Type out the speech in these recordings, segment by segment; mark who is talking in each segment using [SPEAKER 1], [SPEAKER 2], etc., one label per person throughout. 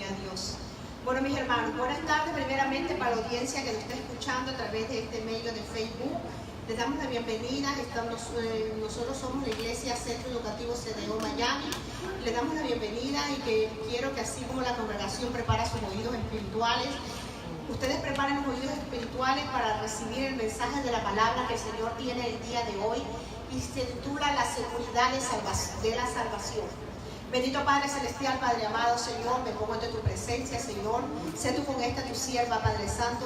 [SPEAKER 1] Gloria a Dios. Bueno, mis hermanos, buenas tardes primeramente para la audiencia que nos está escuchando a través de este medio de Facebook. Les damos la bienvenida. Nosotros somos la Iglesia Centro Educativo CDO Miami. Les damos la bienvenida y que quiero que así como la congregación prepara sus oídos espirituales, ustedes preparen los oídos espirituales para recibir el mensaje de la palabra que el Señor tiene el día de hoy y se titula La seguridad de la salvación. Bendito Padre Celestial, Padre amado, Señor, me pongo ante tu presencia, Señor. Sé tú con esta tu sierva, Padre Santo,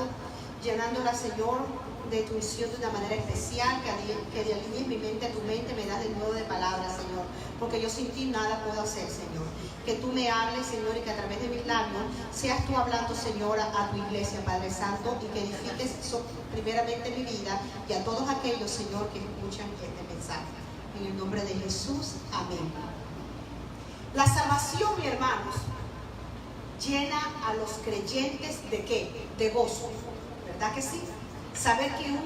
[SPEAKER 1] llenándola, Señor, de tu unción de una manera especial, que alinees mi mente a tu mente, me das de nuevo de palabras, Señor, porque yo sin ti nada puedo hacer, Señor. Que tú me hables, Señor, y que a través de mis labios seas tú hablando, Señor, a tu iglesia, Padre Santo, y que edifiques primeramente mi vida y a todos aquellos, Señor, que escuchan este mensaje. En el nombre de Jesús, amén. La salvación, mis hermanos, llena a los creyentes ¿de qué? De gozo, ¿verdad que sí? Saber que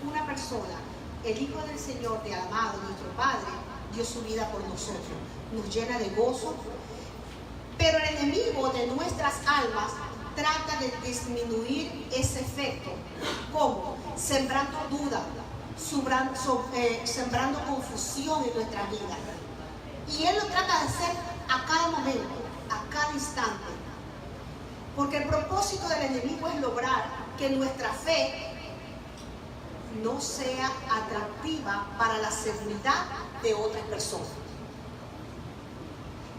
[SPEAKER 1] una persona, el Hijo del Señor, de amado, nuestro Padre, dio su vida por nosotros, nos llena de gozo. Pero el enemigo de nuestras almas trata de disminuir ese efecto. ¿Cómo? Sembrando duda, sembrando confusión en nuestra vida. Y él lo trata de hacer a cada momento, a cada instante. Porque el propósito del enemigo es lograr que nuestra fe no sea atractiva para la seguridad de otras personas.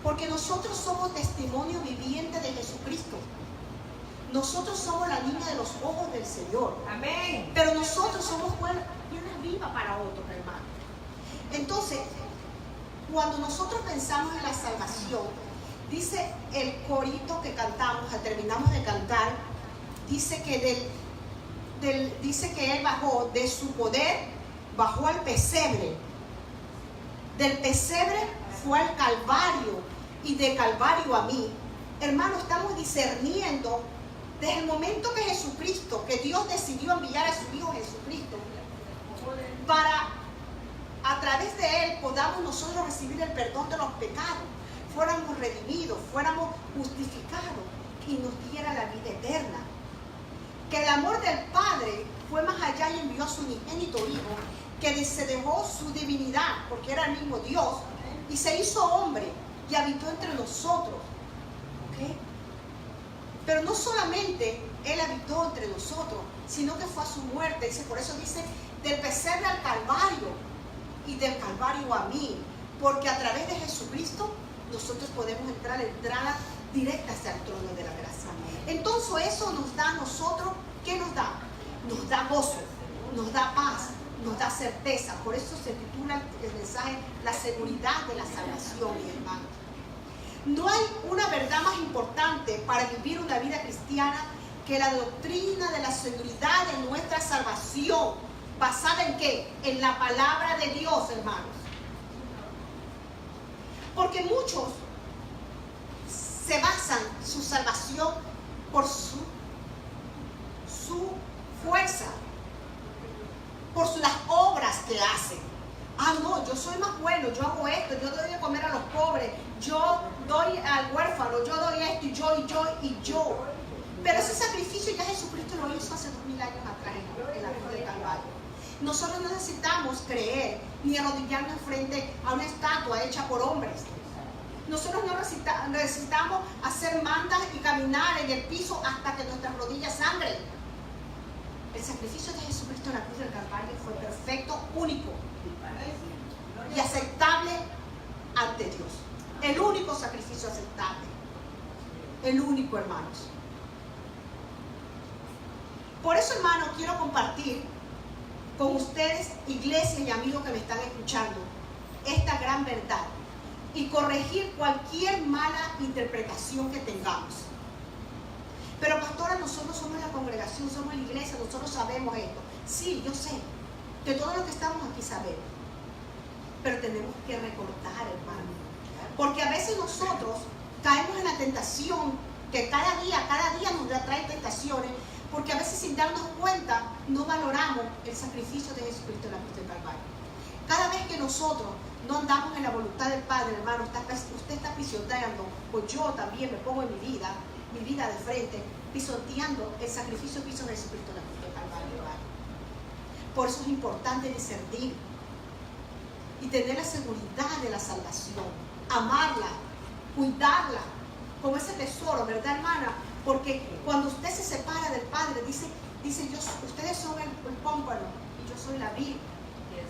[SPEAKER 1] Porque nosotros somos testimonio viviente de Jesucristo. Nosotros somos la niña de los ojos del Señor. Amén. Pero nosotros somos buenas vivas para otros, hermanos. Entonces, cuando nosotros pensamos en la salvación, dice el corito que cantamos, que terminamos de cantar, dice que dice que él bajó de su poder, bajó al pesebre. Del pesebre fue al Calvario y de Calvario a mí. Hermano, estamos discerniendo desde el momento que Jesucristo, que Dios decidió enviar a su Hijo Jesucristo, para a través de él podamos nosotros recibir el perdón de los pecados, fuéramos redimidos, fuéramos justificados y nos diera la vida eterna. Que el amor del Padre fue más allá y envió a su unigénito Hijo, que se dejó su divinidad, porque era el mismo Dios, y se hizo hombre y habitó entre nosotros. ¿Okay? Pero no solamente él habitó entre nosotros, sino que fue a su muerte. Por eso dice, del pesebre al Calvario y del Calvario a mí, porque a través de Jesucristo nosotros podemos entrar entrada directa hacia el trono de la gracia. Entonces eso nos da a nosotros, ¿qué nos da? Nos da gozo, nos da paz, nos da certeza. Por eso se titula el mensaje La seguridad de la salvación, mi hermano. No hay una verdad más importante para vivir una vida cristiana que la doctrina de la seguridad de nuestra salvación. ¿Basada en qué? En la palabra de Dios, hermanos. Porque muchos se basan su salvación por su fuerza, por las obras que hacen. Ah, no, yo soy más bueno, yo hago esto, yo doy de comer a los pobres, yo doy al huérfano, yo doy esto, y yo. Pero ese sacrificio ya Jesucristo lo hizo hace 2000 años atrás en la cruz del Calvario. Nosotros no necesitamos creer ni arrodillarnos frente a una estatua hecha por hombres. Nosotros no necesitamos hacer mandas y caminar en el piso hasta que nuestras rodillas sangren. El sacrificio de Jesucristo en la cruz del Calvario fue perfecto, único y aceptable ante Dios. El único sacrificio aceptable. El único, hermanos. Por eso, hermanos, quiero compartir con ustedes, iglesia y amigos que me están escuchando, esta gran verdad y corregir cualquier mala interpretación que tengamos. Pero pastora, nosotros somos la congregación, somos la iglesia, nosotros sabemos esto. Sí, yo sé, que todos los que estamos aquí sabemos, pero tenemos que recordar, hermano, porque a veces nosotros caemos en la tentación que cada día nos trae tentaciones, porque a veces sin darnos cuenta no valoramos el sacrificio de Jesucristo en la cruz del Calvario. Cada vez que nosotros no andamos en la voluntad del Padre, hermano, usted está pisoteando, pues yo también me pongo en mi vida mi vida de frente, pisoteando el sacrificio que hizo Jesucristo en la cruz del Calvario. Por eso es importante discernir y tener la seguridad de la salvación, amarla, cuidarla como ese tesoro, ¿verdad, hermana? Porque cuando usted se separa del Padre, dice ustedes son el pámpano y yo soy la vid.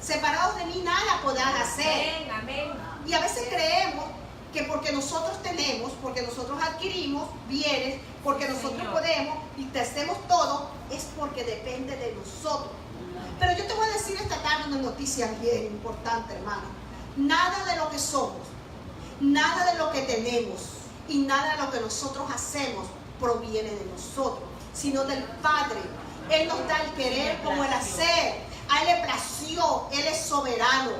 [SPEAKER 1] Separados de mí nada podrán hacer.
[SPEAKER 2] Amén.
[SPEAKER 1] Y a veces creemos que porque nosotros tenemos, porque nosotros adquirimos bienes, porque nosotros podemos y te hacemos todo, es porque depende de nosotros. Pero yo te voy a decir esta tarde una noticia bien importante, hermano. Nada de lo que somos, nada de lo que tenemos y nada de lo que nosotros hacemos proviene de nosotros, sino del Padre. Él nos da el querer como el hacer. A Él le plació, Él es soberano.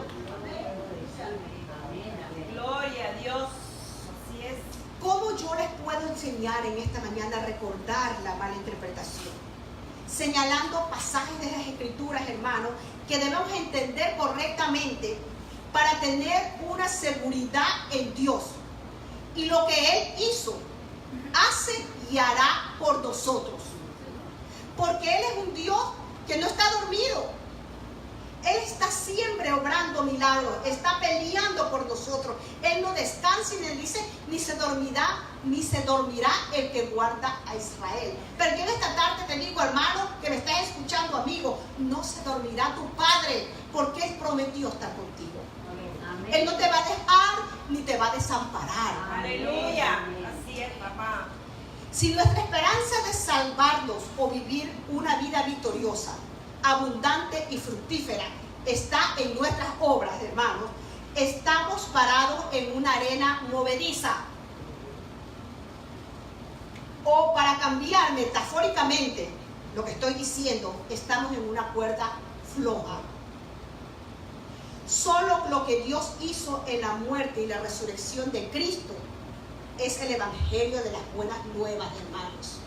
[SPEAKER 2] Gloria a Dios. Así es.
[SPEAKER 1] ¿Cómo yo les puedo enseñar en esta mañana a recordar la mala interpretación? Señalando pasajes de las Escrituras, hermanos, que debemos entender correctamente para tener una seguridad en Dios. Y lo que Él hizo, hace y hará por nosotros. Porque Él es un Dios que no está dormido. Él está siempre obrando milagros, está peleando por nosotros. Él no descansa y le dice, ni se dormirá el que guarda a Israel. Pero yo en esta tarde te digo, hermano, que me estás escuchando, amigo, no se dormirá tu Padre, porque Él prometió estar contigo. Amén. Él no te va a dejar ni te va a desamparar.
[SPEAKER 2] Aleluya. Así es, papá.
[SPEAKER 1] Si nuestra esperanza de salvarnos o vivir una vida victoriosa, abundante y fructífera está en nuestras obras, hermanos, estamos parados en una arena movediza. O para cambiar metafóricamente lo que estoy diciendo, estamos en una cuerda floja. Solo lo que Dios hizo en la muerte y la resurrección de Cristo es el evangelio de las buenas nuevas, hermanos.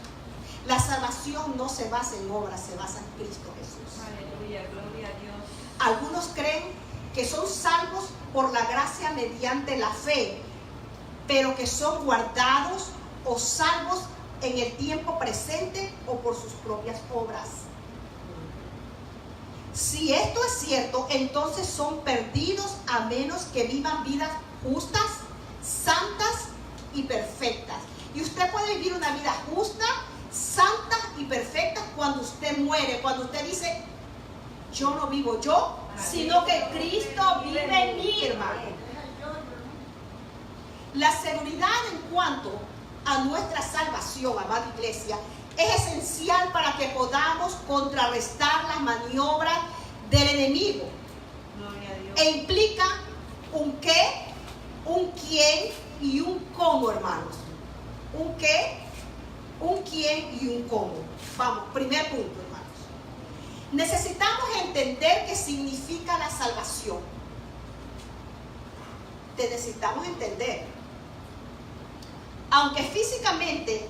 [SPEAKER 1] La salvación no se basa en obras, se basa en Cristo Jesús.
[SPEAKER 2] Aleluya, gloria a Dios.
[SPEAKER 1] Algunos creen que son salvos por la gracia mediante la fe, pero que son guardados o salvos en el tiempo presente o por sus propias obras. Si esto es cierto, entonces son perdidos a menos que vivan vidas justas, santas y perfectas. Y usted puede vivir una vida justa, santa y perfecta cuando usted muere, cuando usted dice, yo no vivo yo, sino que Cristo vive en mí, hermano. La seguridad en cuanto a nuestra salvación, amada iglesia, es esencial para que podamos contrarrestar las maniobras del enemigo. E implica un qué, un quién y un cómo, hermanos. Un qué, un quién y un cómo. Vamos, primer punto, hermanos. Necesitamos entender qué significa la salvación. Te necesitamos entender. Aunque físicamente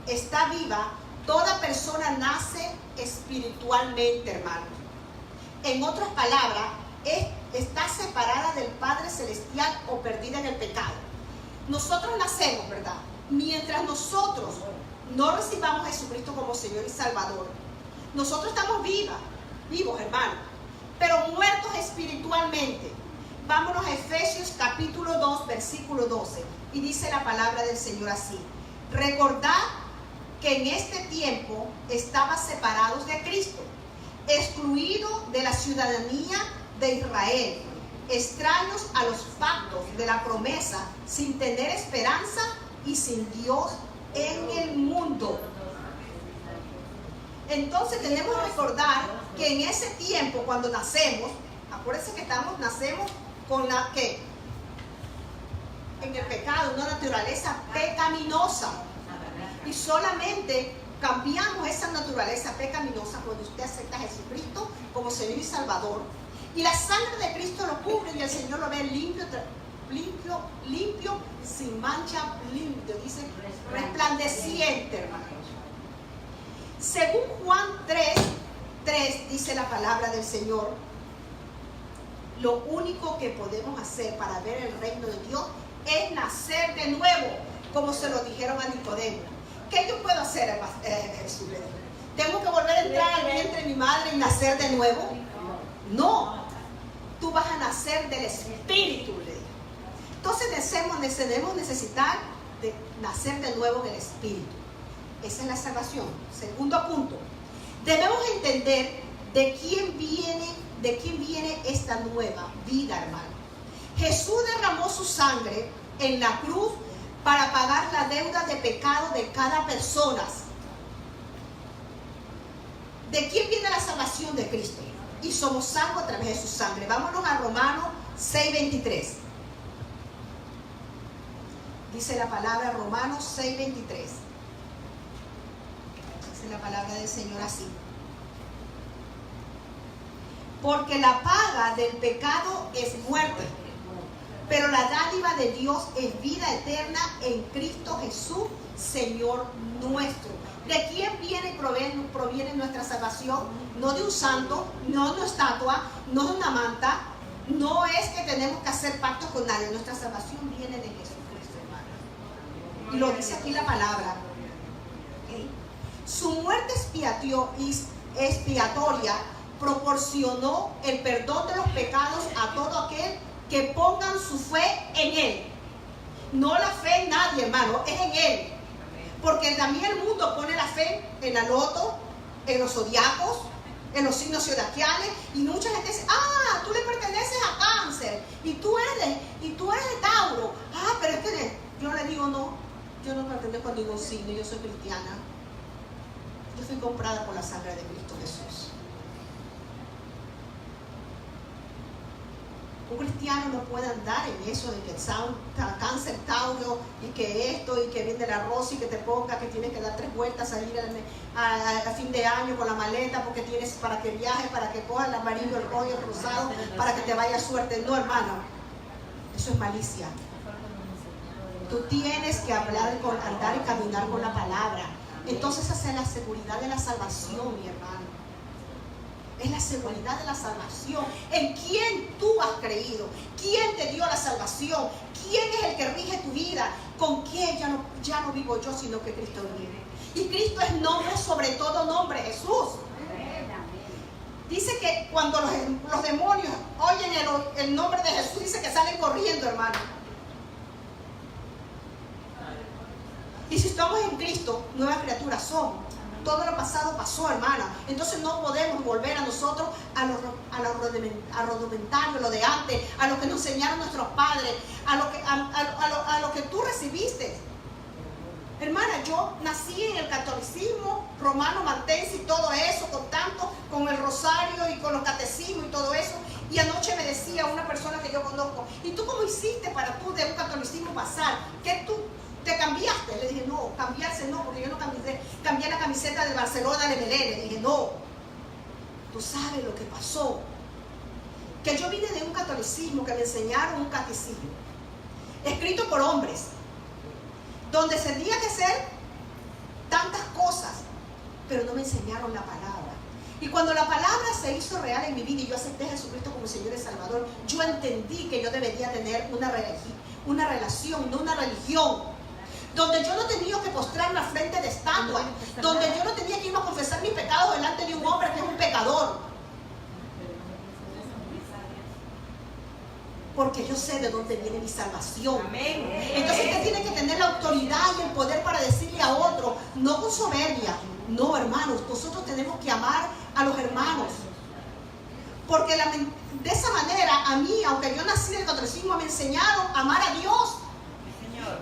[SPEAKER 1] está viva, toda persona nace espiritualmente, hermanos. En otras palabras, está separada del Padre Celestial o perdida en el pecado. Nosotros nacemos, ¿verdad? Mientras nosotros no recibamos a Jesucristo como Señor y Salvador, nosotros estamos vivos, hermanos, pero muertos espiritualmente. Vámonos a Efesios capítulo 2, versículo 12. Y dice la palabra del Señor así: recordad que en este tiempo estabas separados de Cristo, excluidos de la ciudadanía de Israel, extraños a los pactos de la promesa, sin tener esperanza y sin Dios en el mundo. Entonces tenemos que recordar que en ese tiempo, cuando nacemos, acuérdense que nacemos con la que en el pecado, una naturaleza pecaminosa, y solamente cambiamos esa naturaleza pecaminosa cuando usted acepta a Jesucristo como Señor y Salvador, y la sangre de Cristo lo cubre y el Señor lo ve limpio, sin mancha, limpio, dice resplandeciente, hermanos. Según Juan 3, dice la palabra del Señor, lo único que podemos hacer para ver el reino de Dios es nacer de nuevo. como se lo dijeron a Nicodemo. ¿Qué yo puedo hacer, Jesús le dijo? ¿Tengo que volver a entrar al vientre de mi madre y nacer de nuevo? No, tú vas a nacer del Espíritu, le dijo. Entonces debemos necesitar de nacer de nuevo en el Espíritu. Esa es la salvación. Segundo punto, debemos entender de quién viene esta nueva vida, hermano. Jesús derramó su sangre en la cruz para pagar la deuda de pecado de cada persona. ¿De quién viene la salvación? De Cristo. Y somos salvos a través de su sangre. Vámonos a Romanos 6:23. Dice la palabra Romanos 6:23. Dice la palabra del Señor así. Porque la paga del pecado es muerte, pero la dádiva de Dios es vida eterna en Cristo Jesús, Señor nuestro. ¿De quién proviene nuestra salvación? No de un santo, no de una estatua, no de una manta. No es que tenemos que hacer pactos con nadie. Nuestra salvación viene de Jesucristo, hermano. Y lo dice aquí la palabra. ¿Okay? Su muerte expiatoria proporcionó el perdón de los pecados a todo aquel que pongan su fe en Él. No la fe en nadie, hermano, es en Él. Porque también el mundo pone la fe en la loto, en los zodiacos, en los signos zodiacales, y mucha gente dice, tú le perteneces a Cáncer, y tú eres de Tauro. Pero es que yo le digo, no, yo no pertenezco a ningún signo, yo soy cristiana. Yo fui comprada por la sangre de Cristo Jesús. Un cristiano no puede andar en eso de que Cáncer, Tauro, y que esto, y que viene el arroz, y que te ponga, que tienes que dar 3 vueltas, salir a fin de año con la maleta, porque tienes para que viajes, para que cojas el amarillo, el rojo, el rosado, para que te vaya suerte. No, hermano, eso es malicia. Tú tienes que andar y caminar con la palabra. Entonces esa es la seguridad de la salvación, mi hermano. Es la seguridad de la salvación. ¿En quién tú has creído? ¿Quién te dio la salvación? ¿Quién es el que rige tu vida? ¿Con quién ya no vivo yo, sino que Cristo vive? Y Cristo es nombre sobre todo nombre, Jesús. Dice que cuando los demonios oyen el nombre de Jesús, dice que salen corriendo, hermano. Y si estamos en Cristo, nuevas criaturas somos. Todo lo pasado pasó, hermana. Entonces no podemos volver a nosotros a lo rudimentario, lo de antes, a lo que nos enseñaron nuestros padres, a lo que tú recibiste. Hermana, yo nací en el catolicismo romano, mantense y todo eso, con el rosario y con los catecismos y todo eso. Y anoche me decía una persona que yo conozco, ¿y tú cómo hiciste para tú de un catolicismo pasar? ¿Qué tú te cambiaste? Le dije, no, cambiarse no, porque yo no cambié la camiseta de Barcelona de Belén. Le dije, no, tú sabes lo que pasó, que yo vine de un catolicismo que me enseñaron un catecismo escrito por hombres, donde se tenía que hacer tantas cosas, pero no me enseñaron la palabra. Y cuando la palabra se hizo real en mi vida y yo acepté a Jesucristo como Señor y Salvador, yo entendí que yo debería tener una relación, no una religión, donde yo no tenía que postrarme al frente de estatuas, donde yo no tenía que ir a confesar mis pecados delante de un hombre que es un pecador, porque yo sé de dónde viene mi salvación. Entonces usted tiene que tener la autoridad y el poder para decirle a otro, no con soberbia, no, hermanos, nosotros tenemos que amar a los hermanos, porque de esa manera a mí, aunque yo nací del catolicismo, me enseñaron a amar a Dios,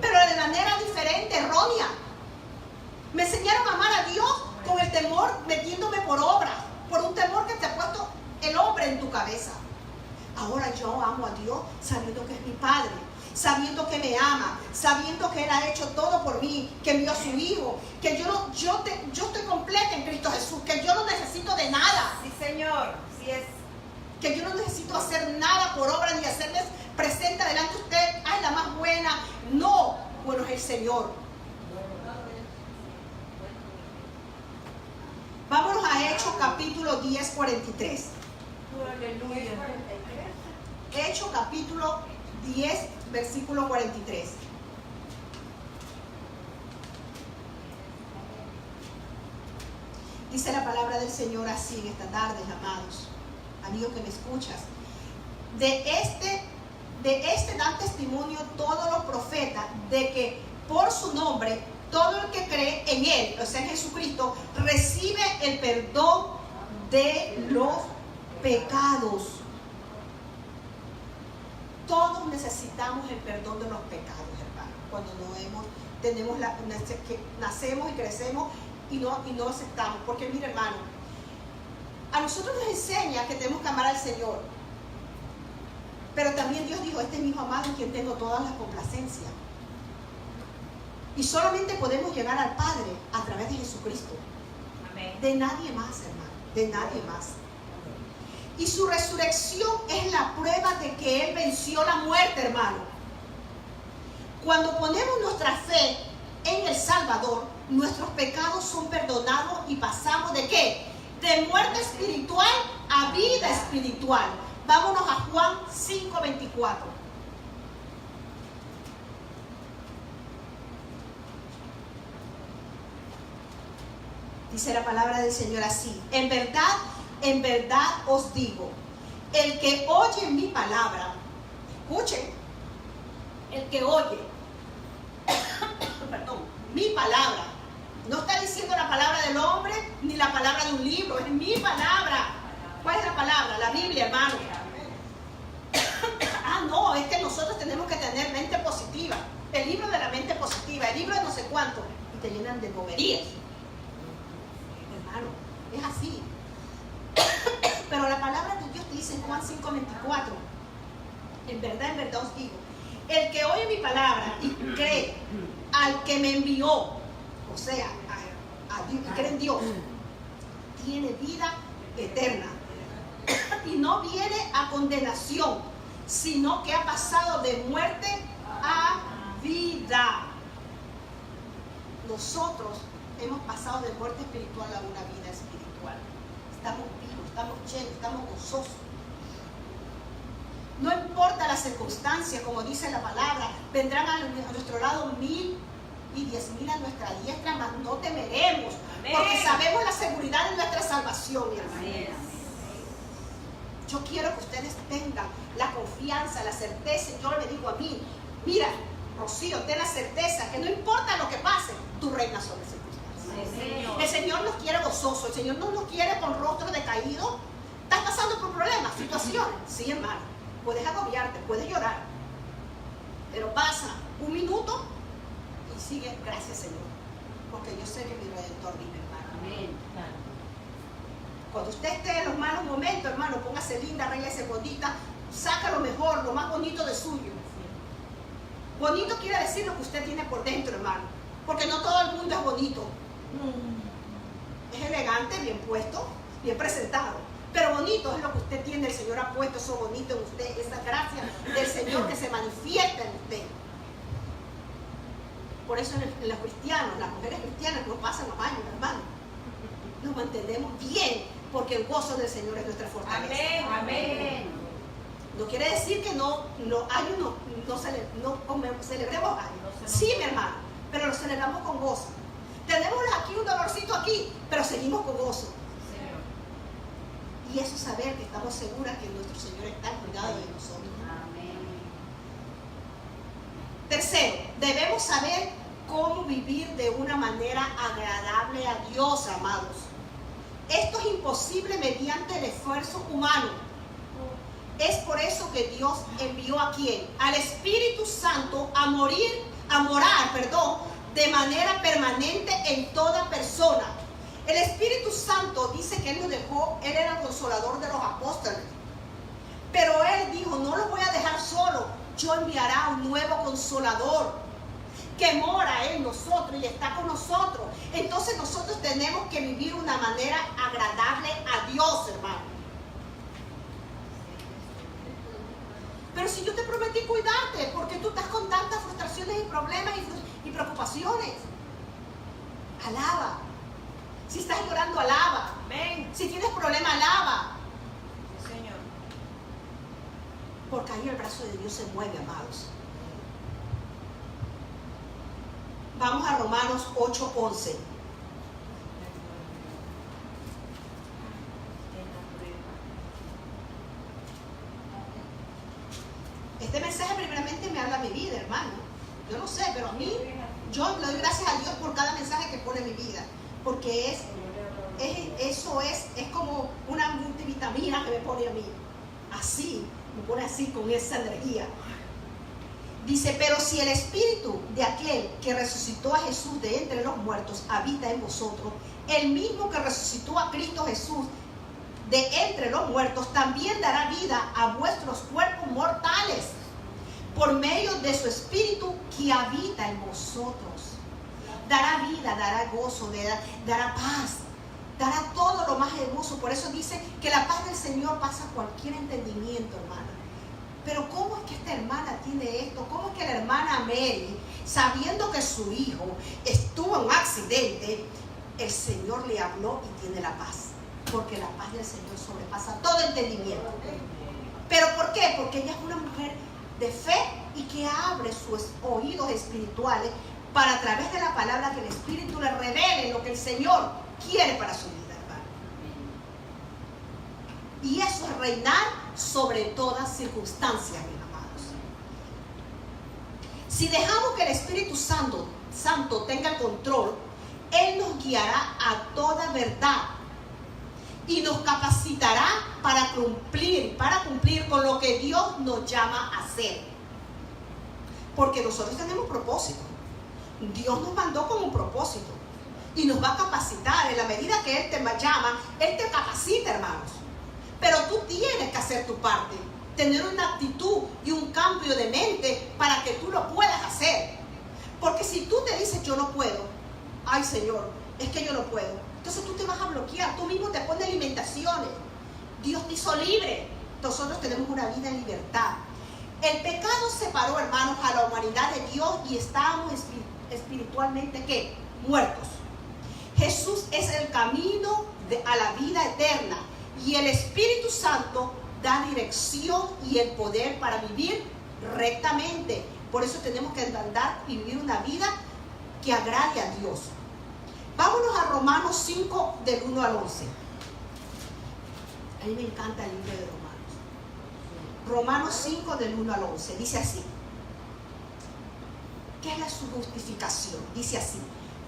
[SPEAKER 1] pero de manera diferente, errónea. Me enseñaron a amar a Dios con el temor, metiéndome por obras, por un temor que te ha puesto el hombre en tu cabeza. Ahora yo amo a Dios sabiendo que es mi Padre, sabiendo que me ama, sabiendo que Él ha hecho todo por mí, que envió a su Hijo, que yo estoy completa en Cristo Jesús, que yo no necesito de nada.
[SPEAKER 2] Sí, Señor, sí es.
[SPEAKER 1] Que yo no necesito hacer nada por obra ni hacerles presente delante de usted, ay, la más buena. No, bueno es el Señor. Vámonos a Hechos capítulo 10, 43.
[SPEAKER 2] Aleluya.
[SPEAKER 1] Hechos capítulo 10, versículo 43. Dice la palabra del Señor así en esta tarde, amados, amigo que me escuchas. De este dan testimonio todos los profetas, de que por su nombre todo el que cree en Él, o sea en Jesucristo, recibe el perdón de los pecados. Todos necesitamos el perdón de los pecados, hermano, cuando nacemos y crecemos y no aceptamos. Porque mire, hermano, a nosotros nos enseña que tenemos que amar al Señor, pero también Dios dijo: este es mi hijo amado en quien tengo todas las complacencias. Y solamente podemos llegar al Padre a través de Jesucristo. Amén. De nadie más, hermano, de nadie más. Y su resurrección es la prueba de que Él venció la muerte, hermano. Cuando ponemos nuestra fe en el Salvador, nuestros pecados son perdonados y pasamos ¿de qué? De muerte espiritual a vida espiritual. Vámonos a Juan 5:24. Dice la palabra del Señor así: en verdad os digo, el que oye mi palabra, escuchen, el que oye, perdón, mi palabra, no está diciendo la palabra del hombre ni la palabra de un libro, es mi palabra. ¿Cuál es la palabra? La Biblia, hermano. No, es que nosotros tenemos que tener mente positiva, el libro de la mente positiva, el libro de no sé cuánto, y te llenan de boberías, hermano, es así. Pero la palabra de Dios te dice en Juan 5:24, en verdad os digo, el que oye mi palabra y cree al que me envió, o sea, a Dios, y cree en Dios, tiene vida eterna y no viene a condenación, sino que ha pasado de muerte a vida. Nosotros hemos pasado de muerte espiritual a una vida espiritual. Estamos vivos, estamos llenos, estamos gozosos. No importa las circunstancias, como dice la palabra, vendrán a nuestro lado 1000 y 10,000 a nuestra diestra, mas no temeremos. Amén. Porque sabemos la seguridad de nuestra salvación, mi hermano. Yo quiero que ustedes tengan la confianza, la certeza. Yo le digo a mí: mira, Rocío, ten la certeza que no importa lo que pase, tú reinas sobre circunstancias. El Señor nos quiere gozoso, el Señor no nos quiere con rostro decaído. ¿Estás pasando por problemas, situaciones? Sí, hermano, puedes agobiarte, puedes llorar, pero pasa un minuto y sigue: gracias, Señor, porque yo sé que mi Redentor vive, hermano. Amén. Cuando usted esté en los malos momentos, hermano, póngase linda, arréglese bonita, saca lo mejor, lo más bonito de suyo. Bonito quiere decir lo que usted tiene por dentro, hermano, porque no todo el mundo es bonito. Es elegante, bien puesto, bien presentado, pero bonito es lo que usted tiene. El Señor ha puesto eso bonito en usted, esa gracia del Señor que se manifiesta en usted. Por eso en los cristianos, las mujeres cristianas, no pasan los años, hermano, nos mantenemos bien, porque el gozo del Señor es nuestra fortaleza. Amén, amén. No quiere decir que no celebremos años. Sí, mi hermano, pero lo celebramos con gozo. Tenemos aquí un dolorcito aquí, pero seguimos con gozo. Y eso es saber que estamos seguras que nuestro Señor está al cuidado de nosotros. Amén. Tercero, debemos saber cómo vivir de una manera agradable a Dios, amados. Esto es imposible mediante el esfuerzo humano. Es por eso que Dios envió ¿a quién? Al Espíritu Santo a morar, de manera permanente en toda persona. El Espíritu Santo dice que Él nos dejó, Él era el consolador de los apóstoles. Pero Él dijo: no los voy a dejar solo, yo enviaré a un nuevo consolador que mora en nosotros y está con nosotros. Entonces nosotros tenemos que vivir de una manera agradable a Dios, hermano. Pero si yo te prometí cuidarte, ¿por qué tú estás con tantas frustraciones y problemas y preocupaciones? Alaba. Si estás llorando, alaba. Amén. Si tienes problemas, alaba. Sí, Señor. Porque ahí el brazo de Dios se mueve, amados. Vamos a Romanos 8:11. a mí, yo le doy gracias a Dios por cada mensaje que pone en mi vida, porque eso es como una multivitamina que me pone a mí, así, me pone así con esa energía. Dice, pero si el espíritu de aquel que resucitó a Jesús de entre los muertos habita en vosotros, el mismo que resucitó a Cristo Jesús de entre los muertos, también dará vida a vuestros cuerpos mortales por medio de su espíritu que habita en vosotros. Dará vida, dará gozo, dará paz, dará todo lo más hermoso. Por eso dice que la paz del Señor pasa cualquier entendimiento, hermana. Pero ¿cómo es que esta hermana tiene esto? ¿Cómo es que la hermana Mary, sabiendo que su hijo estuvo en un accidente, el Señor le habló y tiene la paz? Porque la paz del Señor sobrepasa todo entendimiento. ¿Pero por qué? Porque ella es una mujer de fe y que abre sus oídos espirituales para, a través de la palabra, que el Espíritu le revele lo que el Señor quiere para su vida, hermano. Y eso es reinar sobre todas circunstancias, mis amados. Si dejamos que el Espíritu Santo tenga el control, Él nos guiará a toda verdad y nos capacitará para cumplir con lo que Dios nos llama a hacer. Porque nosotros tenemos propósito. Dios nos mandó con un propósito y nos va a capacitar. En la medida que Él te llama, Él te capacita, hermanos. Pero tú tienes que hacer tu parte, tener una actitud y un cambio de mente para que tú lo puedas hacer. Porque si tú te dices yo no puedo, ay Señor, es que yo no puedo, entonces tú te vas a bloquear, tú mismo te pones limitaciones. Dios te hizo libre, nosotros tenemos una vida en libertad. El pecado separó, hermanos, a la humanidad de Dios y estábamos espiritualmente ¿qué? Muertos. Jesús es el camino a la vida eterna. Y el Espíritu Santo da dirección y el poder para vivir rectamente. Por eso tenemos que andar y vivir una vida que agrade a Dios. Vámonos a Romanos 5, del 1 al 11. A mí me encanta el libro de Romanos. Romanos 5, del 1 al 11. Dice así. ¿Qué es la justificación? Dice así.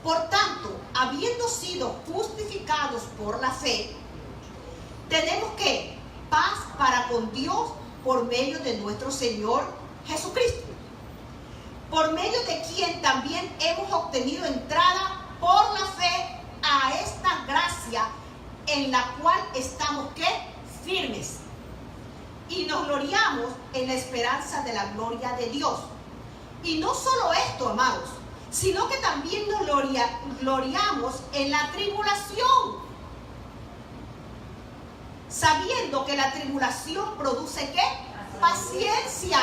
[SPEAKER 1] Por tanto, habiendo sido justificados por la fe, tenemos que paz para con Dios por medio de nuestro Señor Jesucristo, por medio de quien también hemos obtenido entrada por la fe a esta gracia en la cual estamos ¿qué? Firmes. Y nos gloriamos en la esperanza de la gloria de Dios. Y no solo esto, amados, sino que también nos gloriamos en la tribulación, sabiendo que la tribulación produce ¿qué? Paciencia.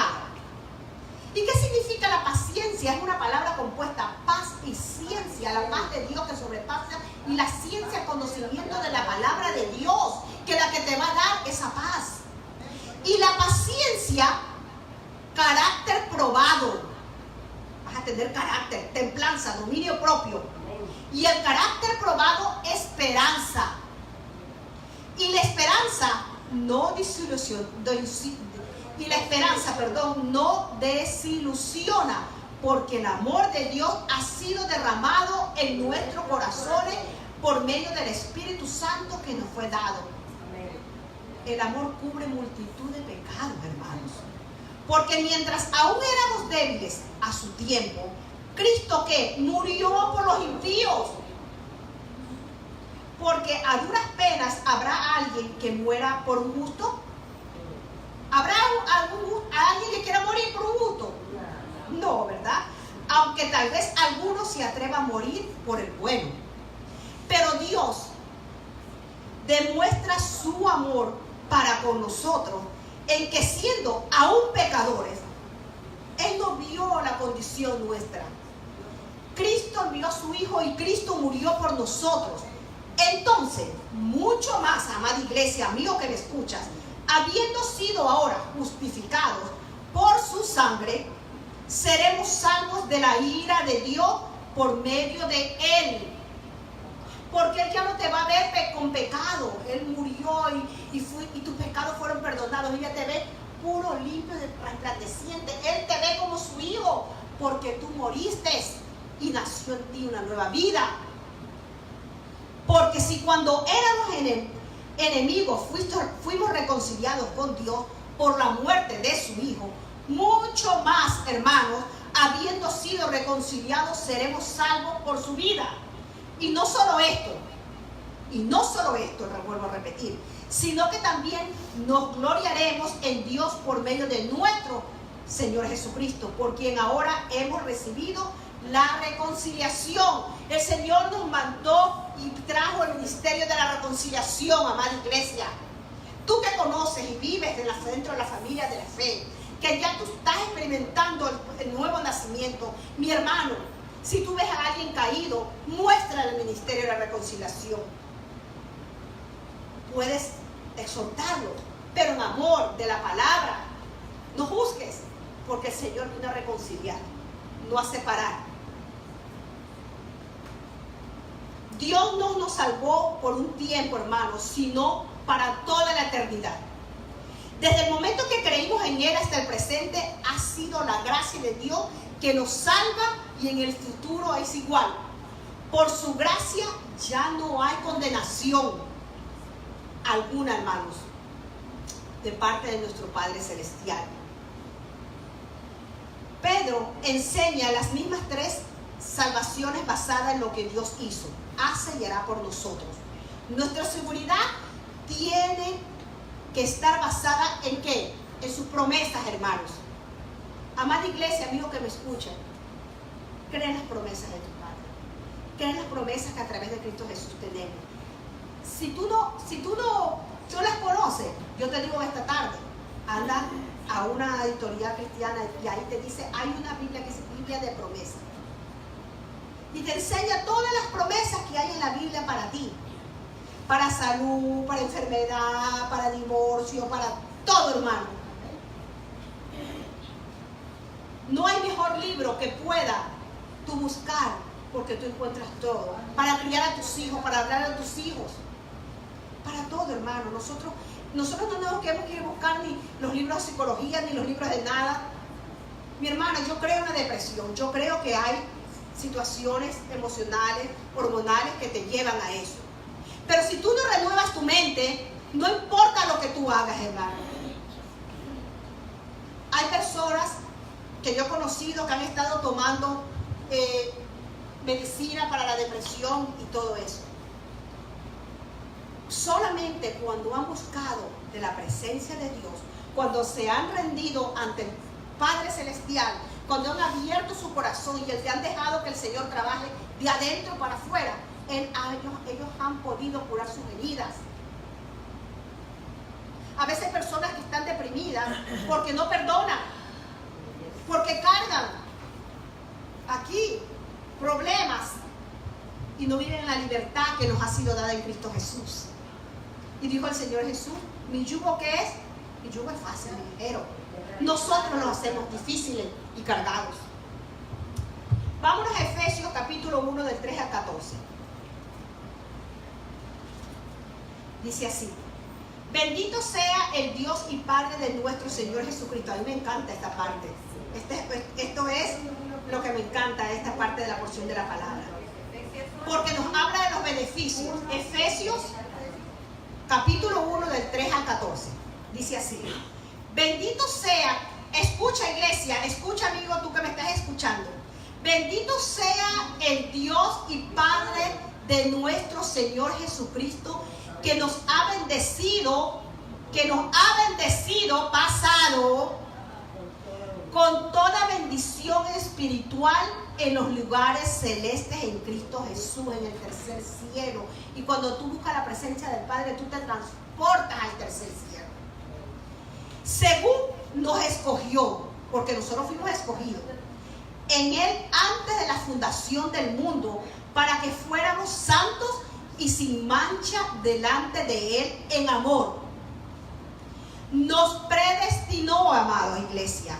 [SPEAKER 1] ¿Y qué significa la paciencia? Es una palabra compuesta, paz y ciencia, la paz de Dios que sobrepasa, y la ciencia, conocimiento de la palabra de Dios, que es la que te va a dar esa paz. Y la paciencia, carácter probado. Vas a tener carácter, templanza, dominio propio. Y el carácter probado, esperanza. Y la esperanza no desilusiona, porque el amor de Dios ha sido derramado en nuestros corazones por medio del Espíritu Santo que nos fue dado. El amor cubre multitud de pecados, hermanos. Porque mientras aún éramos débiles a su tiempo, Cristo ¿qué? Murió por los impíos. Porque a duras penas habrá alguien que muera por un justo. ¿Habrá alguien que quiera morir por un justo? No, ¿verdad? Aunque tal vez alguno se atreva a morir por el bueno. Pero Dios demuestra su amor para con nosotros en que, siendo aún pecadores, Él no vio la condición nuestra. Cristo envió a su Hijo y Cristo murió por nosotros. Entonces, mucho más, amada iglesia, amigo que me escuchas, habiendo sido ahora justificados por su sangre, seremos salvos de la ira de Dios por medio de Él. Porque Él ya no te va a ver con pecado. Él murió y tus pecados fueron perdonados. Ella te ve puro, limpio, resplandeciente. Él te ve como su hijo. porque tú moriste y nació en ti una nueva vida. Porque si cuando éramos enemigos fuimos reconciliados con Dios por la muerte de su Hijo, mucho más, hermanos, habiendo sido reconciliados, seremos salvos por su vida. Y no solo esto, lo vuelvo a repetir, sino que también nos gloriaremos en Dios por medio de nuestro Señor Jesucristo, por quien ahora hemos recibido la reconciliación. El Señor nos mandó y trajo el ministerio de la reconciliación, amada iglesia. Tú que conoces y vives dentro de la familia de la fe, que ya tú estás experimentando el nuevo nacimiento, mi hermano, si tú ves a alguien caído, muéstrale el ministerio de la reconciliación. Puedes exhortarlo, pero en amor de la palabra. No juzgues, porque el Señor vino a reconciliar, no a separar. Dios no nos salvó por un tiempo, hermanos, sino para toda la eternidad. Desde el momento que creímos en Él hasta el presente, ha sido la gracia de Dios que nos salva, y en el futuro es igual. Por su gracia ya no hay condenación alguna, hermanos, de parte de nuestro Padre Celestial. Pedro enseña las mismas tres salvaciones basadas en lo que Dios hizo, hace y hará por nosotros. Nuestra seguridad tiene que estar basada ¿en qué? En sus promesas, hermanos. Amada iglesia, amigo que me escuchan, cree en las promesas de tu Padre. Cree en las promesas que a través de Cristo Jesús tenemos. Si tú no las conoces, yo te digo esta tarde, anda a una editorial cristiana y ahí te dice, hay una Biblia que es Biblia de promesas. Y te enseña todas las promesas que hay en la Biblia para ti. Para salud, para enfermedad, para divorcio, para todo, hermano. No hay mejor libro que pueda tú buscar, porque tú encuentras todo. Para criar a tus hijos, para hablar a tus hijos. Para todo, hermano. Nosotros no tenemos que ir a buscar ni los libros de psicología, ni los libros de nada. Mi hermana, yo creo en la depresión. Yo creo que hay situaciones emocionales, hormonales que te llevan a eso. Pero si tú no renuevas tu mente, no importa lo que tú hagas, hermano. Hay personas que yo he conocido que han estado tomando medicina para la depresión y todo eso. Solamente cuando han buscado de la presencia de Dios, cuando se han rendido ante el Padre Celestial, cuando han abierto su corazón y se han dejado que el Señor trabaje de adentro para afuera, ellos han podido curar sus heridas. A veces personas que están deprimidas porque no perdonan, porque cargan aquí problemas y no viven en la libertad que nos ha sido dada en Cristo Jesús. Y dijo el Señor Jesús, mi yugo ¿qué es? Mi yugo es fácil y ligero. Nosotros lo hacemos difíciles y cargados. Vámonos a Efesios capítulo 1 del 3 al 14. Dice así: bendito sea el Dios y Padre de nuestro Señor Jesucristo. A mí me encanta esta parte. Esto es lo que me encanta, esta parte de la porción de la palabra. Porque nos habla de los beneficios. Efesios capítulo 1 del 3 al 14. Dice así: bendito sea, escucha iglesia, escucha amigo tú que me estás escuchando. Bendito sea el Dios y Padre de nuestro Señor Jesucristo, que nos ha bendecido pasado con toda bendición espiritual en los lugares celestes en Cristo Jesús, en el tercer cielo. Y cuando tú buscas la presencia del Padre, tú te transportas al tercer cielo. Según nos escogió, porque nosotros fuimos escogidos en Él antes de la fundación del mundo, para que fuéramos santos y sin mancha delante de Él en amor. Nos predestinó, amada iglesia,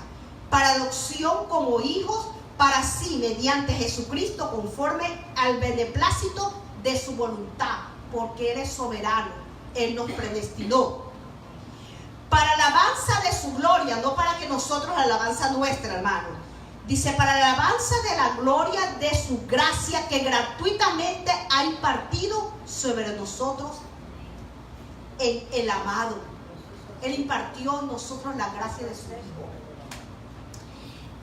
[SPEAKER 1] para adopción como hijos, para sí, mediante Jesucristo, conforme al beneplácito de su voluntad, porque Él es soberano. Él nos predestinó para alabanza de su gloria, no para que nosotros la alabanza nuestra, hermano. Dice, para la alabanza de la gloria de su gracia que gratuitamente ha impartido sobre nosotros en el amado. Él impartió en nosotros la gracia de su Hijo.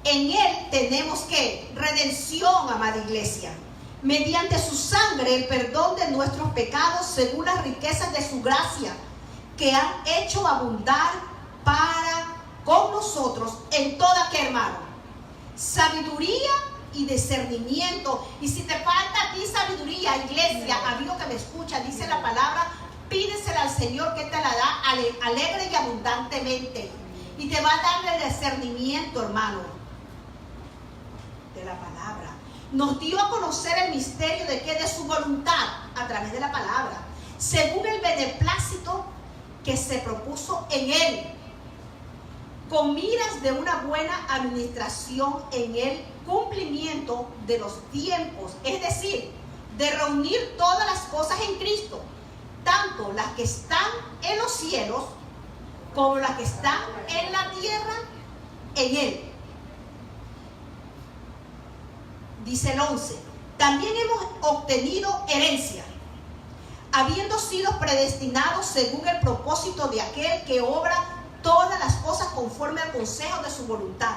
[SPEAKER 1] En Él tenemos que redención, amada iglesia, mediante su sangre, el perdón de nuestros pecados según las riquezas de su gracia, que han hecho abundar para con nosotros en toda, ¿qué, hermano? Sabiduría y discernimiento. Y si te falta a ti sabiduría, iglesia, amigo que me escucha, dice la palabra, pídesela al Señor que te la da alegre y abundantemente. Y te va a dar el discernimiento, hermano, de la palabra. Nos dio a conocer el misterio de que de su voluntad a través de la palabra, según el beneplácito que se propuso en Él, con miras de una buena administración en el cumplimiento de los tiempos, es decir, de reunir todas las cosas en Cristo, tanto las que están en los cielos como las que están en la tierra, en Él. Dice el 11, también hemos obtenido herencia, habiendo sido predestinados según el propósito de aquel que obra todas las cosas conforme al consejo de su voluntad,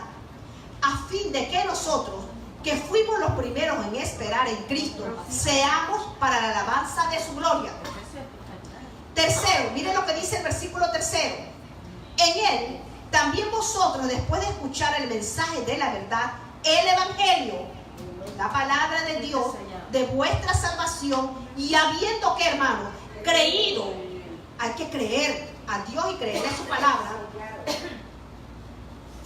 [SPEAKER 1] a fin de que nosotros, que fuimos los primeros en esperar en Cristo, seamos para la alabanza de su gloria. Tercero, miren lo que dice el versículo tercero. En Él, también vosotros, después de escuchar el mensaje de la verdad, el evangelio, la palabra de Dios, de vuestra salvación, y habiendo, ¿qué, hermano? Creído. Hay que creer a Dios y creer en su palabra.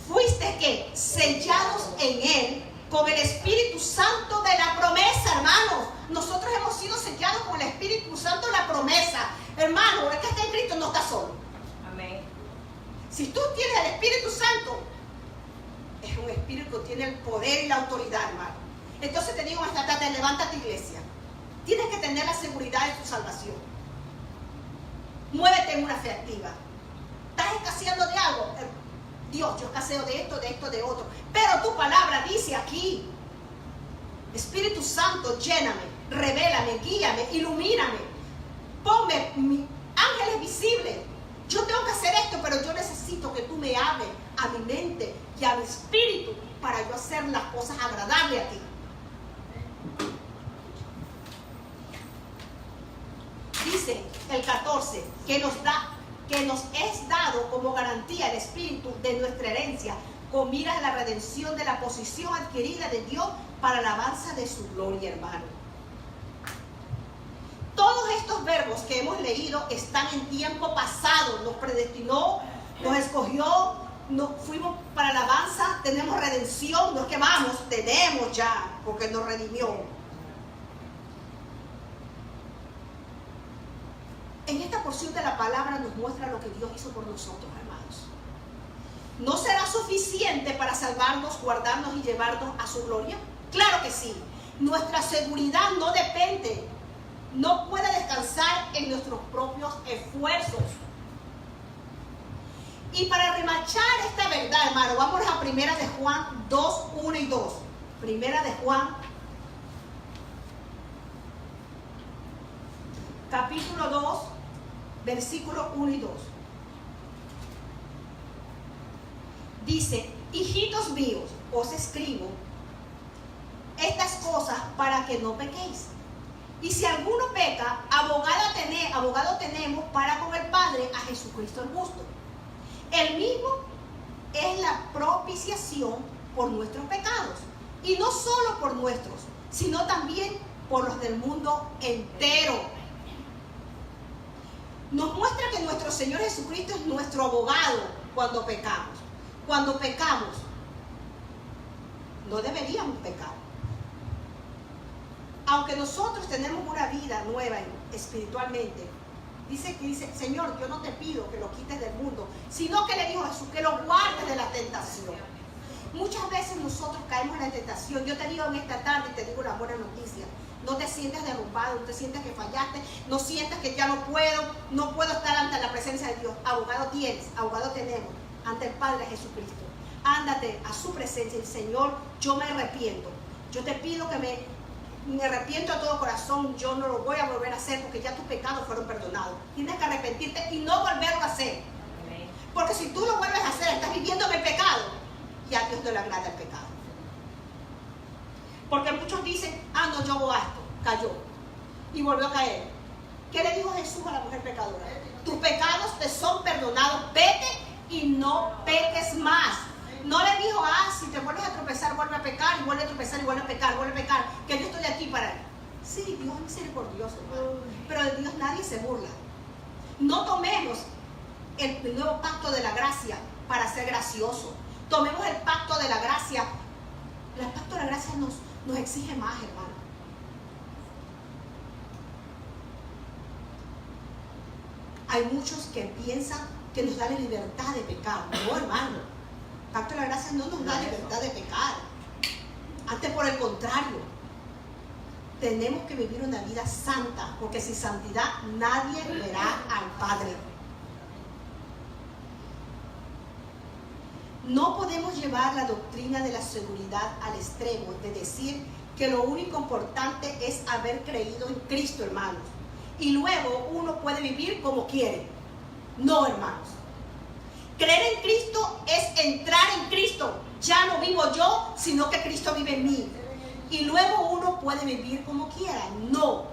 [SPEAKER 1] Fuiste, ¿qué? Sellados en Él con el Espíritu Santo de la promesa, hermanos. Nosotros hemos sido sellados con el Espíritu Santo de la promesa. Hermano, el que está en Cristo no está solo.
[SPEAKER 2] Amén.
[SPEAKER 1] Si tú tienes el Espíritu Santo, es un espíritu que tiene el poder y la autoridad, hermano. Entonces te digo esta tarde, levántate, iglesia. Tienes que tener la seguridad de tu salvación. Muévete en una fe activa. ¿Estás escaseando de algo? Dios, yo escaseo de esto, de otro. Pero tu palabra dice aquí, Espíritu Santo, lléname, revélame, guíame, ilumíname. Ponme ángeles visibles. Yo tengo que hacer esto, pero yo necesito que tú me hables a mi mente y a mi espíritu para yo hacer las cosas agradables a ti. Dice el 14, que nos es dado como garantía el espíritu de nuestra herencia, con miras a la redención de la posición adquirida de Dios para la alabanza de su gloria, hermano. Todos estos verbos que hemos leído están en tiempo pasado. Nos predestinó, nos escogió, fuimos para la alabanza, tenemos redención, no es que vamos, tenemos ya, porque nos redimió. En esta porción de la palabra nos muestra lo que Dios hizo por nosotros, hermanos. ¿No será suficiente para salvarnos, guardarnos y llevarnos a su gloria? Claro que sí. Nuestra seguridad no depende, no puede descansar en nuestros propios esfuerzos. Y para remachar esta verdad, hermano, vamos a Primera de Juan 2, 1 y 2. Primera de Juan, capítulo 2, versículo 1 y 2. Dice, hijitos míos, os escribo estas cosas para que no pequéis. Y si alguno peca, abogado tenemos para con el Padre, a Jesucristo el justo. El mismo es la propiciación por nuestros pecados. Y no solo por nuestros, sino también por los del mundo entero. Nos muestra que nuestro Señor Jesucristo es nuestro abogado cuando pecamos. Cuando pecamos, no deberíamos pecar. Aunque nosotros tenemos una vida nueva espiritualmente, dice, Señor, yo no te pido que lo quites del mundo, sino que le dijo a Jesús que lo guardes de la tentación. Muchas veces nosotros caemos en la tentación. Yo te digo en esta tarde y te digo una buena noticia. No te sientas derrumbado, no te sientas que fallaste, no sientas que ya no puedo estar ante la presencia de Dios. Abogado tienes, abogado tenemos ante el Padre Jesucristo. ándate a su presencia y Señor, yo me arrepiento. Yo te pido que me arrepiento a todo corazón, yo no lo voy a volver a hacer porque ya tus pecados fueron perdonados. Tienes que arrepentirte y no volverlo a hacer. Porque si tú lo vuelves a hacer, estás viviendo en el pecado y a Dios no le agrada el pecado. Porque muchos dicen, no, yo hago esto, cayó y volvió a caer. ¿Qué le dijo Jesús a la mujer pecadora? Tus pecados te son perdonados, vete y no peques más. No le dijo, si te vuelves a tropezar, vuelve a pecar, y vuelve a tropezar, y vuelve a pecar, que yo estoy aquí para él. Sí, Dios es misericordioso, hermano, pero de Dios nadie se burla. No tomemos el nuevo pacto de la gracia para ser gracioso. Tomemos el pacto de la gracia. El pacto de la gracia nos exige más, hermano. Hay muchos que piensan que nos da la libertad de pecar. No, hermano. El pacto de la gracia no nos da libertad de pecar. Antes, por el contrario, tenemos que vivir una vida santa, porque sin santidad nadie verá al Padre. No podemos llevar la doctrina de la seguridad al extremo de decir que lo único importante es haber creído en Cristo, hermanos, y luego uno puede vivir como quiere. No, hermanos. Creer en Cristo es entrar en Cristo. Ya no vivo yo, sino que Cristo vive en mí. Y luego uno puede vivir como quiera. No,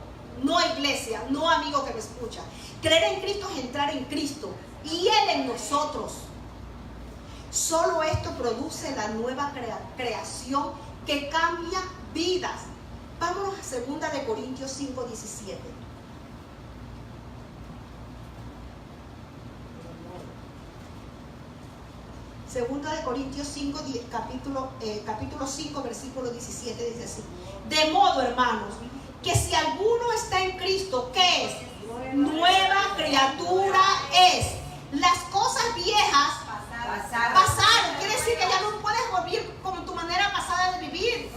[SPEAKER 1] no iglesia, no amigo que me escucha. Creer en Cristo es entrar en Cristo y Él en nosotros. Solo esto produce la nueva creación que cambia vidas. Vámonos a 2 de Corintios 5:17. Segunda de Corintios 5, capítulo 5, versículo 17, dice así: de modo, hermanos, que si alguno está en Cristo, ¿qué es? Nueva criatura es. Las cosas viejas pasaron. Quiere decir que ya no puedes volver con tu manera pasada de vivir.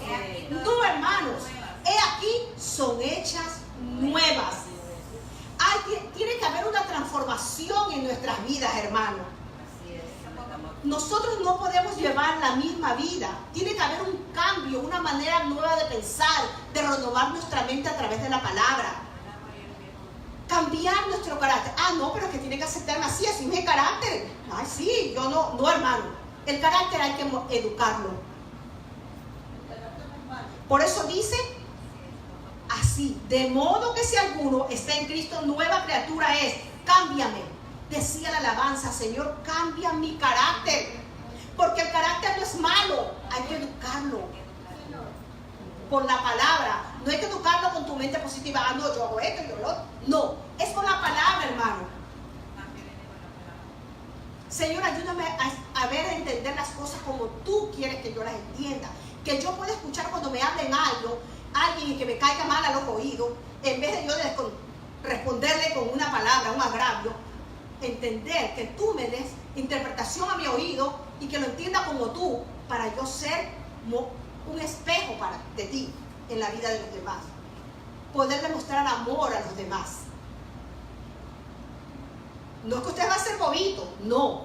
[SPEAKER 1] No, hermanos, he aquí son hechas nuevas. Tiene que haber una transformación en nuestras vidas, hermanos. Nosotros no podemos llevar la misma vida. Tiene que haber un cambio, una manera nueva de pensar, de renovar nuestra mente a través de la palabra. Cambiar nuestro carácter. No, pero es que tiene que aceptarme así es mi carácter. Ay, sí, yo no, hermano. El carácter hay que educarlo. Por eso dice así: de modo que si alguno está en Cristo, nueva criatura es. Cámbiame. Decía la alabanza: Señor, cambia mi carácter. Porque el carácter no es malo, hay que educarlo por la palabra. No hay que educarlo con tu mente positiva. No, yo hago esto y yo lo otro. No, es con la palabra, hermano. Señor, ayúdame a ver, a entender las cosas como tú quieres que yo las entienda. Que yo pueda escuchar cuando me hablen alguien y que me caiga mal a los oídos, en vez de yo responderle con una palabra, un agravio. Entender que tú me des interpretación a mi oído y que lo entienda como tú, para yo ser un espejo de ti en la vida de los demás. Poder demostrar amor a los demás. No es que usted va a ser bobito, no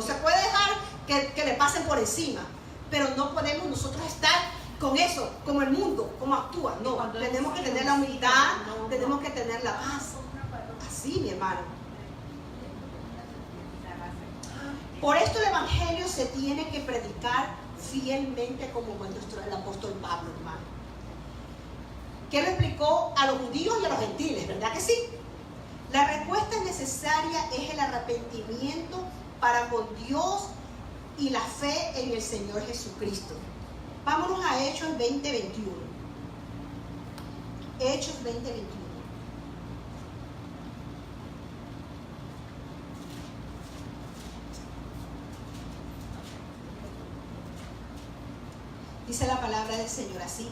[SPEAKER 1] se puede dejar que le pasen por encima, pero no podemos nosotros estar con eso, como el mundo, como actúa. No, tenemos que tener la humildad, tenemos que tener la paz. Así, mi hermano. Por esto el evangelio se tiene que predicar fielmente, como el apóstol Pablo, hermano. Que lo explicó a los judíos y a los gentiles, ¿verdad que sí? La respuesta necesaria es el arrepentimiento para con Dios y la fe en el Señor Jesucristo. Vámonos a Hechos 20:21. Hechos 20:21. Dice la palabra del Señor así: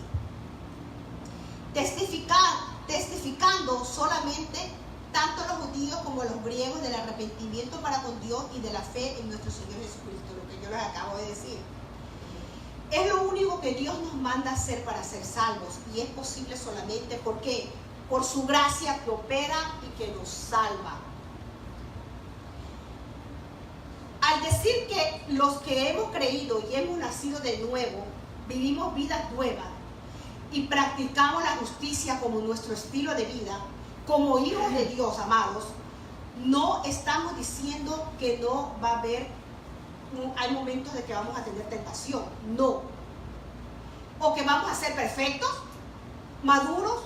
[SPEAKER 1] testificando solamente tanto los judíos como los griegos del arrepentimiento para con Dios y de la fe en nuestro Señor Jesucristo, lo que yo les acabo de decir. Es lo único que Dios nos manda hacer para ser salvos, y es posible solamente porque por su gracia que opera y que nos salva. al decir que los que hemos creído y hemos nacido de nuevo, vivimos vidas nuevas y practicamos la justicia como nuestro estilo de vida, como hijos de Dios, amados, no estamos diciendo que no va a haber, hay momentos de que vamos a tener tentación, no. O que vamos a ser perfectos, maduros,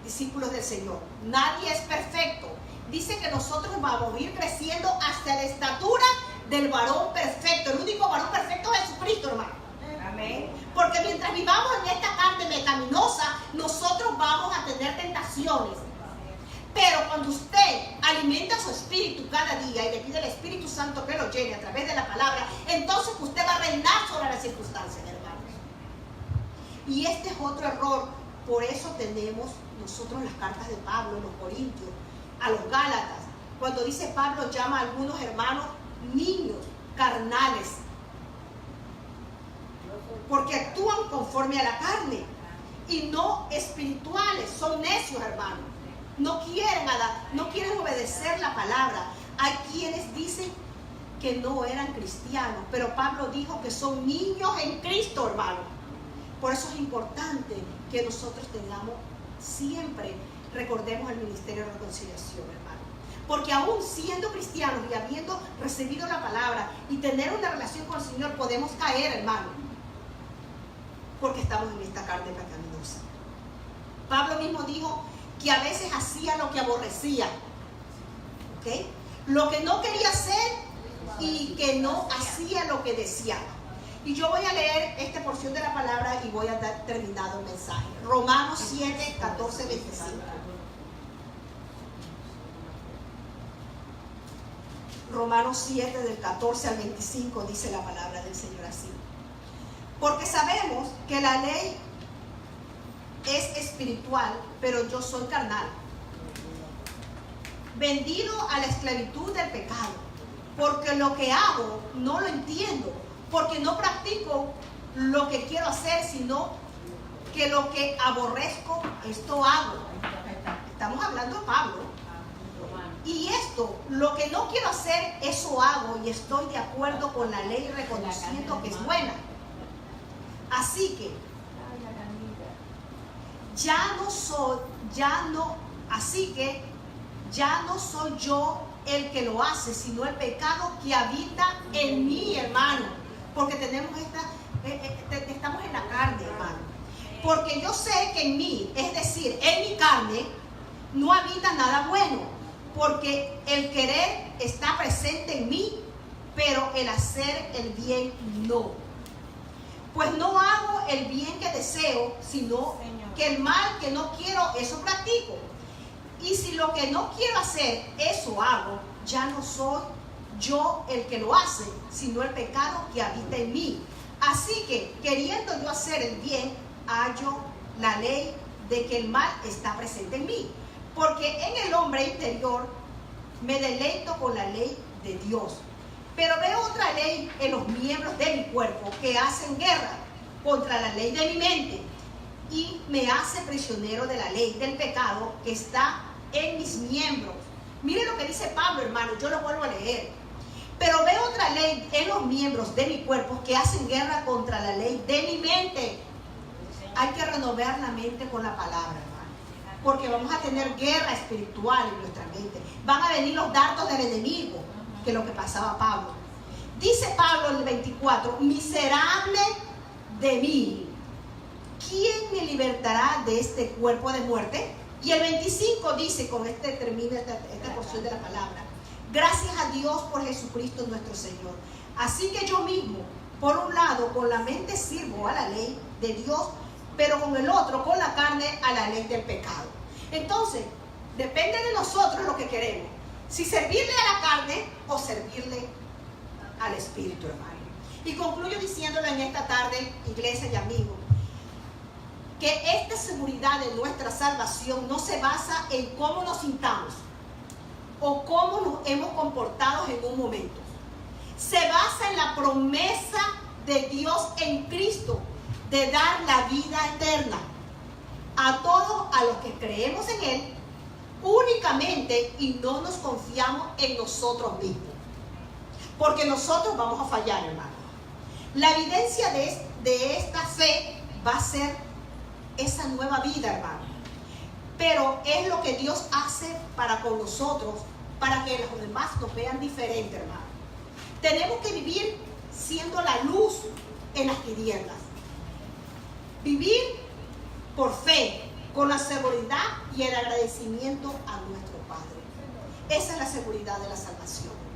[SPEAKER 1] discípulos del Señor. Nadie es perfecto. Dice que nosotros vamos a ir creciendo hasta la estatura del varón perfecto. El único varón perfecto es Jesucristo, hermano.
[SPEAKER 2] Amén.
[SPEAKER 1] Porque mientras vivamos en esta carne pecaminosa, nosotros vamos a tener tentaciones. Pero cuando usted alimenta su espíritu cada día y le pide al Espíritu Santo que lo llene a través de la palabra, entonces usted va a reinar sobre las circunstancias, hermanos. Y este es otro error. Por eso tenemos nosotros las cartas de Pablo, los Corintios, a los Gálatas. Cuando dice Pablo, llama a algunos hermanos niños carnales, porque actúan conforme a la carne y no espirituales. Son necios, hermanos. No quieren obedecer la palabra. Hay quienes dicen que no eran cristianos, pero Pablo dijo que son niños en Cristo, hermano. Por eso es importante que nosotros tengamos siempre, recordemos el ministerio de reconciliación, hermano. Porque aún siendo cristianos y habiendo recibido la palabra y tener una relación con el Señor, podemos caer, hermano, porque estamos en esta carne pecaminosa. Pablo mismo dijo que a veces hacía lo que aborrecía, ¿ok? Lo que no quería hacer y que no hacía lo que deseaba. Y yo voy a leer esta porción de la palabra y voy a dar terminado el mensaje. Romanos 7, 14, 25. Romanos 7, del 14 al 25, dice la palabra del Señor así. Porque sabemos que la ley es espiritual, pero yo soy carnal, vendido a la esclavitud del pecado, porque lo que hago no lo entiendo, porque no practico lo que quiero hacer, sino que lo que aborrezco, esto hago. Estamos hablando de Pablo. Y esto, lo que no quiero hacer, eso hago, y estoy de acuerdo con la ley, reconociendo que es buena. Así que ya no soy yo el que lo hace, sino el pecado que habita en mí, hermano. Porque estamos en la carne, hermano. Porque yo sé que en mí, es decir, en mi carne, no habita nada bueno. Porque el querer está presente en mí, pero el hacer el bien no. Pues no hago el bien que deseo, sino que el mal que no quiero, eso practico. Y si lo que no quiero hacer, eso hago, ya no soy yo el que lo hace, sino el pecado que habita en mí. Así que, queriendo yo hacer el bien, hallo la ley de que el mal está presente en mí. Porque en el hombre interior me deleito con la ley de Dios. Pero veo otra ley en los miembros de mi cuerpo que hacen guerra contra la ley de mi mente y me hace prisionero de la ley del pecado que está en mis miembros. Mire lo que dice Pablo, hermano, yo lo vuelvo a leer. Pero veo otra ley en los miembros de mi cuerpo que hacen guerra contra la ley de mi mente. Hay que renovar la mente con la palabra, hermano, porque vamos a tener guerra espiritual en nuestra mente. Van a venir los dardos del enemigo, que es lo que pasaba a Pablo. Dice Pablo en el 24, miserable de mí, ¿quién me libertará de este cuerpo de muerte? Y el 25 dice, con este termina esta porción de la palabra, gracias a Dios por Jesucristo nuestro Señor. Así que yo mismo, por un lado, con la mente sirvo a la ley de Dios, pero con el otro, con la carne, a la ley del pecado. Entonces, depende de nosotros lo que queremos. Si servirle a la carne o servirle al Espíritu, hermano. Y concluyo diciéndole en esta tarde, iglesia y amigos, que esta seguridad de nuestra salvación no se basa en cómo nos sintamos o cómo nos hemos comportado en un momento. Se basa en la promesa de Dios en Cristo de dar la vida eterna a todos a los que creemos en Él únicamente y no nos confiamos en nosotros mismos. porque nosotros vamos a fallar, hermano. La evidencia de esta fe va a ser esa nueva vida, hermano. Pero es lo que Dios hace para con nosotros, para que los demás nos vean diferente, hermano. Tenemos que vivir siendo la luz en las tinieblas. Vivir por fe, con la seguridad y el agradecimiento a nuestro Padre. Esa es la seguridad de la salvación, hermano.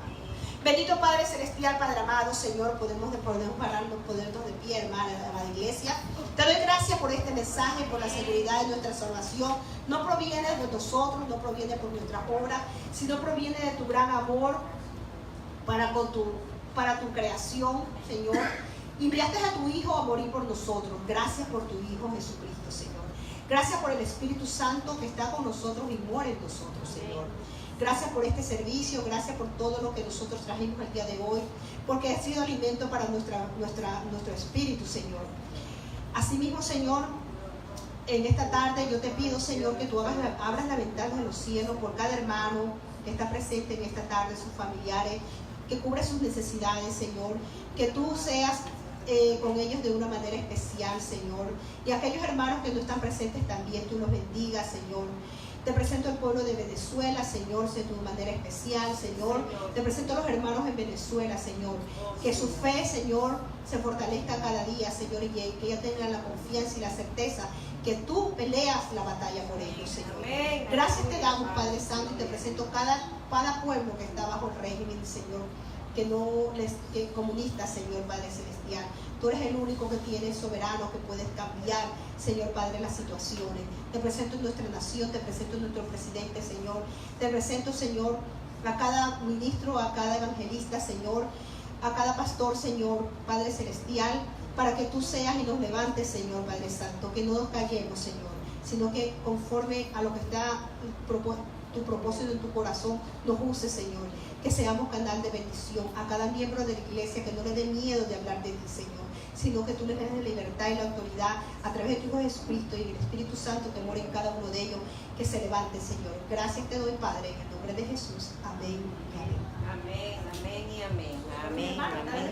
[SPEAKER 1] Bendito Padre Celestial, Padre amado, Señor, podemos pararnos, ponernos de pie, hermana, amada iglesia. Te doy gracias por este mensaje, por la seguridad de nuestra salvación. No proviene de nosotros, no proviene por nuestra obra, sino proviene de tu gran amor para tu creación, Señor. Enviaste a tu Hijo a morir por nosotros. Gracias por tu Hijo Jesucristo, Señor. Gracias por el Espíritu Santo que está con nosotros y mora en nosotros, Señor. Gracias por este servicio, gracias por todo lo que nosotros trajimos el día de hoy, porque ha sido alimento para nuestro espíritu, Señor. Asimismo, Señor, en esta tarde yo te pido, Señor, que tú abras la ventana de los cielos por cada hermano que está presente en esta tarde, sus familiares, que cubra sus necesidades, Señor, que tú seas con ellos de una manera especial, Señor, y aquellos hermanos que no están presentes también, tú los bendigas, Señor. Te presento al pueblo de Venezuela, Señor, de tu manera especial, Señor. Te presento a los hermanos en Venezuela, Señor. Que su fe, Señor, se fortalezca cada día, Señor, y que ellos tengan la confianza y la certeza que tú peleas la batalla por ellos, Señor. Gracias te damos, Padre Santo, y te presento cada pueblo que está bajo el régimen, Señor, que comunista, Señor, Padre Celestial. Tú eres el único que tienes soberano, que puedes cambiar, Señor Padre, las situaciones. Te presento en nuestra nación, te presento en nuestro presidente, Señor. Te presento, Señor, a cada ministro, a cada evangelista, Señor, a cada pastor, Señor, Padre Celestial, para que tú seas y nos levantes, Señor, Padre Santo, que no nos callemos, Señor, sino que conforme a lo que está tu propósito en tu corazón, nos uses, Señor, que seamos canal de bendición a cada miembro de la iglesia, que no le dé miedo de hablar de ti, Señor, sino que tú les des la libertad y la autoridad a través de tu Hijo Jesucristo y el Espíritu Santo que mora en cada uno de ellos, que se levante, Señor. Gracias te doy, Padre, en el nombre de Jesús. Amén y amén.
[SPEAKER 2] Amén, amén y amén. Amén, amén.